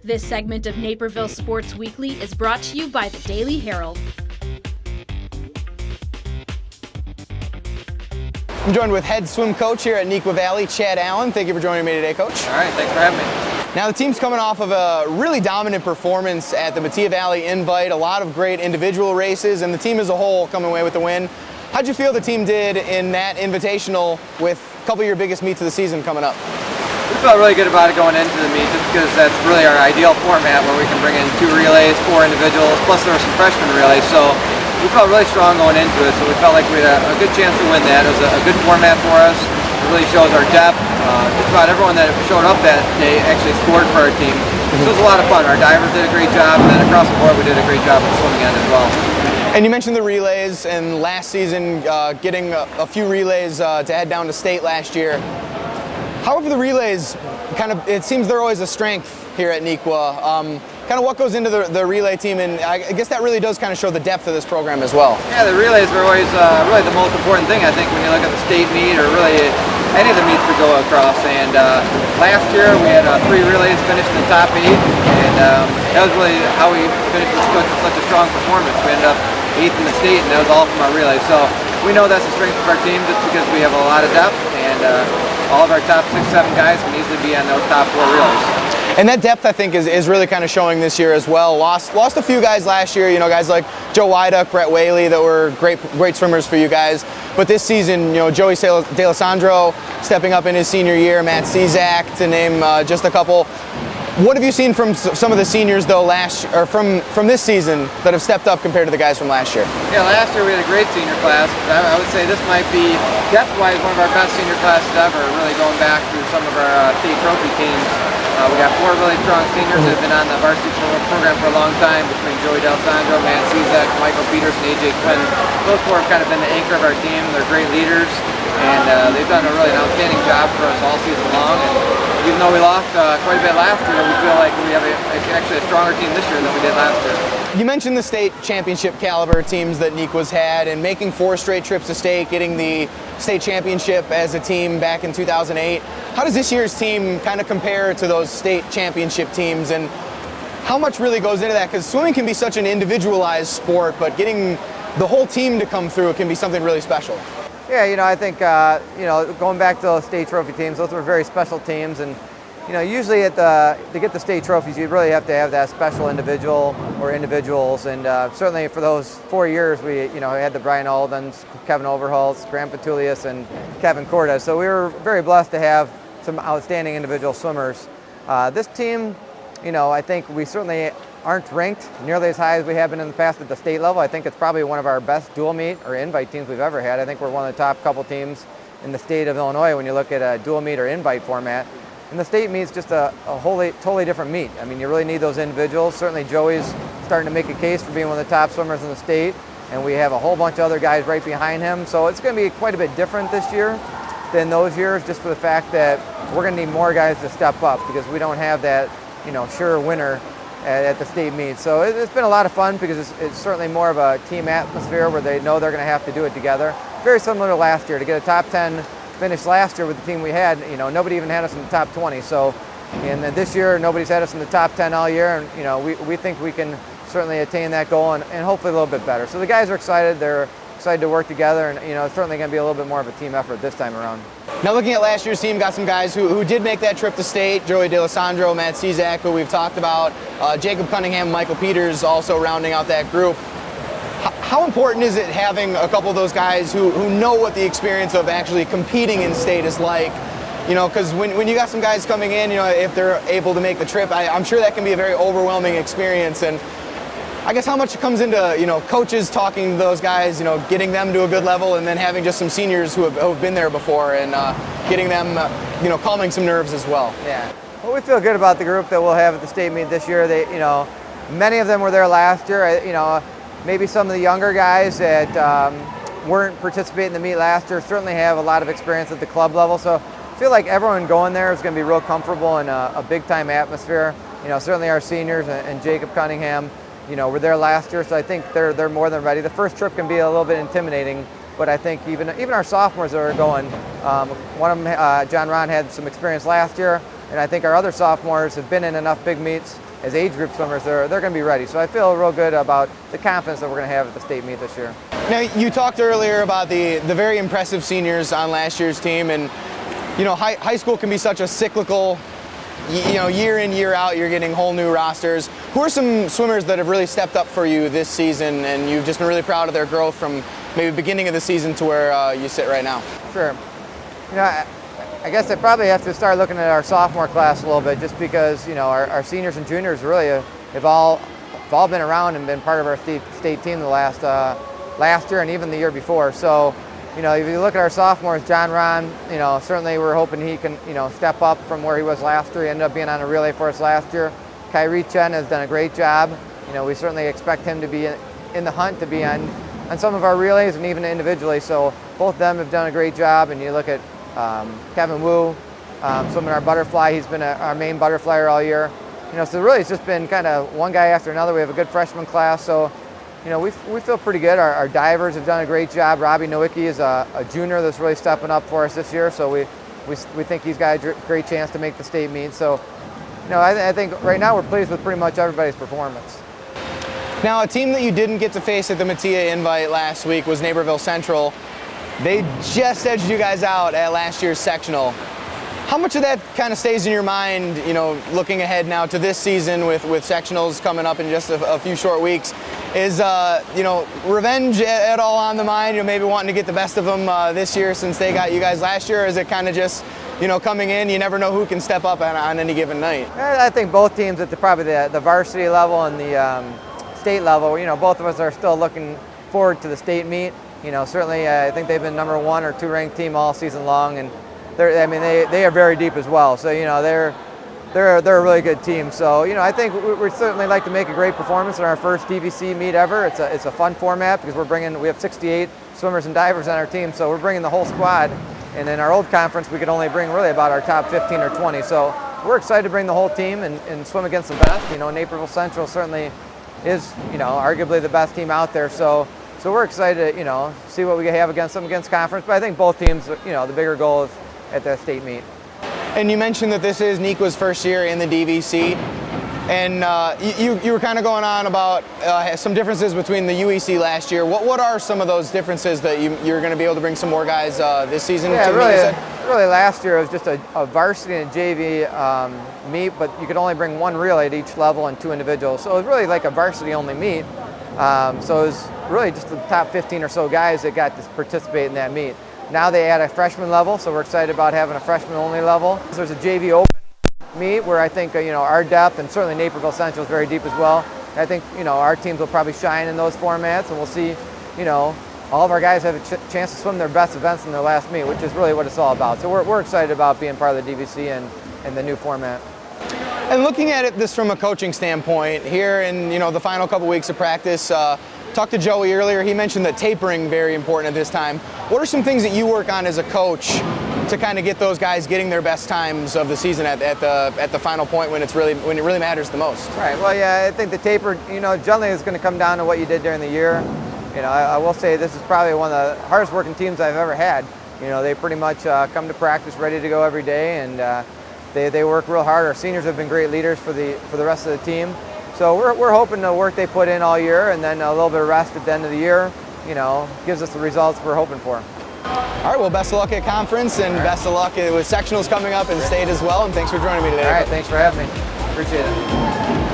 This segment of Naperville Sports Weekly is brought to you by the Daily Herald. I'm joined with head swim coach here at Neuqua Valley, Chad Allen. Thank you for joining me today, Coach. All right, thanks for having me. Now the team's coming off of a really dominant performance at the Mattia Valley Invite, a lot of great individual races, and the team as a whole coming away with the win. How'd you feel the team did in that invitational with a couple of your biggest meets of the season coming up? We felt really good about it going into the meet just because that's really our ideal format where we can bring in 2 relays, 4 individuals, plus there were some freshman relays. So we felt really strong going into it, so we felt like we had a good chance to win that. It was a good format for us. It really shows our depth. Just about everyone that showed up that day actually scored for our team. So it was a lot of fun. Our divers did a great job, and then across the board we did a great job at the swimming end as well. And you mentioned the relays, and last season getting a few relays to head down to state last year. However, the relays, it seems they're always a strength here at Neuqua. Kind of what goes into the relay team, and I guess that really does kind of show the depth of this program as well. Yeah, the relays are always really the most important thing, I think, when you look at the state meet or really any of the meets we go across. And last year we had 3 relays finished in the top 8, and that was really how we finished with such a strong performance. We ended up 8th in the state, and that was all from our relays. So we know that's the strength of our team just because we have a lot of depth, and all of our top 6, 7 guys can easily be on those top 4 relays. And that depth, I think, is really kind of showing this year as well. Lost a few guys last year, guys like Joe Wyduck, Brett Whaley, that were great swimmers for you guys. But this season, Joey D'Alessandro stepping up in his senior year, Matt Cizak, to name just a couple. What have you seen from some of the seniors, though, from this season that have stepped up compared to the guys from last year? Yeah, last year we had a great senior class. I would say this might be, depth-wise, one of our best senior classes ever, really going back to some of our state trophy teams. We got 4 really strong seniors that have been on the varsity program for a long time, between Joey D'Alessandro, Matt Cizak, Michael Peters, and AJ Quinn. Those 4 have kind of been the anchor of our team. They're great leaders, and they've done a really outstanding job for us all season long. And even though we lost quite a bit last year, we feel like we have actually a stronger team this year than we did last year. You mentioned the state championship caliber teams that Neuqua's had, and making 4 straight trips to state, getting the state championship as a team back in 2008. How does this year's team kind of compare to those state championship teams, and how much really goes into that? Because swimming can be such an individualized sport, but getting the whole team to come through, it can be something really special. Yeah, I think, going back to those state trophy teams, those were very special teams, and usually to get the state trophies, you really have to have that special individual or individuals, and certainly for those 4 years, we had the Brian Aldens, Kevin Overholtz, Grant Petulius, and Kevin Cordes. So we were very blessed to have some outstanding individual swimmers. This team, I think we certainly aren't ranked nearly as high as we have been in the past at the state level. I think it's probably one of our best dual meet or invite teams we've ever had. I think we're one of the top couple teams in the state of Illinois when you look at a dual meet or invite format. And the state meet's just a totally different meet. I mean, you really need those individuals. Certainly Joey's starting to make a case for being one of the top swimmers in the state, and we have a whole bunch of other guys right behind him. So it's going to be quite a bit different this year than those years, just for the fact that we're going to need more guys to step up because we don't have that, sure winner at the state meet. So it's been a lot of fun because it's certainly more of a team atmosphere where they know they're going to have to do it together. Very similar to last year. To get a top 10 finish last year with the team we had, nobody even had us in the top 20. So, and then this year, nobody's had us in the top 10 all year. And, we think we can certainly attain that goal and hopefully a little bit better. So the guys are excited. They're excited to work together, and it's certainly going to be a little bit more of a team effort this time around. Now looking at last year's team, got some guys who did make that trip to state. Joey D'Alessandro, Matt Cizak, who we've talked about. Jacob Cunningham, Michael Peters also rounding out that group. How important is it having a couple of those guys who know what the experience of actually competing in state is like? Because when you got some guys coming in, if they're able to make the trip, I'm sure that can be a very overwhelming experience. And I guess how much it comes into, coaches talking to those guys, getting them to a good level, and then having just some seniors who have been there before and getting them, calming some nerves as well. Yeah. Well, we feel good about the group that we'll have at the state meet this year. They, many of them were there last year. Maybe some of the younger guys that weren't participating in the meet last year certainly have a lot of experience at the club level. So I feel like everyone going there is going to be real comfortable in a big-time atmosphere. Certainly our seniors and Jacob Cunningham, were there last year, so I think they're more than ready. The first trip can be a little bit intimidating, but I think even our sophomores that are going, one of them, John Ron, had some experience last year. And I think our other sophomores have been in enough big meets as age group swimmers. They're going to be ready. So I feel real good about the confidence that we're going to have at the state meet this year. Now, you talked earlier about the very impressive seniors on last year's team, and high school can be such a cyclical, year in, year out, you're getting whole new rosters. Who are some swimmers that have really stepped up for you this season, and you've just been really proud of their growth from maybe beginning of the season to where you sit right now? Sure. I guess I probably have to start looking at our sophomore class a little bit, just because our seniors and juniors really have all been around and been part of our state team the last year and even the year before. So, if you look at our sophomores, John Ron, certainly we're hoping he can, step up from where he was last year. He ended up being on a relay for us last year. Kyrie Chen has done a great job. We certainly expect him to be in the hunt to be on some of our relays and even individually. So both of them have done a great job. And you look at Kevin Wu, swimming our butterfly. He's been our main butterflyer all year. So really it's just been kind of one guy after another. We have a good freshman class. So, we feel pretty good. Our divers have done a great job. Robbie Neuqua is a junior that's really stepping up for us this year. So we think he's got a great chance to make the state meet. So, I think right now we're pleased with pretty much everybody's performance. Now, a team that you didn't get to face at the Mattia Invite last week was Naperville Central. They just edged you guys out at last year's sectional. How much of that kind of stays in your mind, looking ahead now to this season with sectionals coming up in just a few short weeks? Is, revenge at all on the mind? Maybe wanting to get the best of them this year since they got you guys last year? Or is it kind of just, coming in, you never know who can step up on any given night? I think both teams at probably the varsity level and the state level, both of us are still looking forward to the state meet. Certainly I think they've been number 1 or 2 ranked team all season long, and they are very deep as well. So they're a really good team. So I think we'd certainly like to make a great performance in our first DVC meet ever. It's a fun format because we have 68 swimmers and divers on our team, so we're bringing the whole squad. And in our old conference, we could only bring really about our top 15 or 20. So we're excited to bring the whole team and swim against the best. Naperville Central certainly is arguably the best team out there. So we're excited to see what we have against them against conference. But I think both teams, the bigger goal is at the state meet. And you mentioned that this is Neuqua's first year in the DVC, and you were kind of going on about some differences between the UEC last year. What are some of those differences that you're going to be able to bring some more guys this season? Yeah, really last year it was just a varsity and JV meet, but you could only bring 1 relay at each level and 2 individuals. So it was really like a varsity only meet. So it was really just the top 15 or so guys that got to participate in that meet. Now they add a freshman level, so we're excited about having a freshman only level. So there's a JV open meet where I think our depth, and certainly Naperville Central is very deep as well. I think our teams will probably shine in those formats, and we'll see all of our guys have a chance to swim their best events in their last meet, which is really what it's all about. So we're excited about being part of the DVC and the new format. And looking at this from a coaching standpoint, here in the final couple weeks of practice, talked to Joey earlier. He mentioned that tapering very important at this time. What are some things that you work on as a coach to kind of get those guys getting their best times of the season at the final point when it really matters the most? Right. Well, yeah, I think the taper, generally is going to come down to what you did during the year. I will say this is probably one of the hardest working teams I've ever had. They pretty much come to practice ready to go every day, and they work real hard. Our seniors have been great leaders for the rest of the team. So we're hoping the work they put in all year and then a little bit of rest at the end of the year, gives us the results we're hoping for. All right, well, best of luck at conference and best of luck with sectionals coming up in state as well. And thanks for joining me today. All right, thanks for having me. Appreciate it.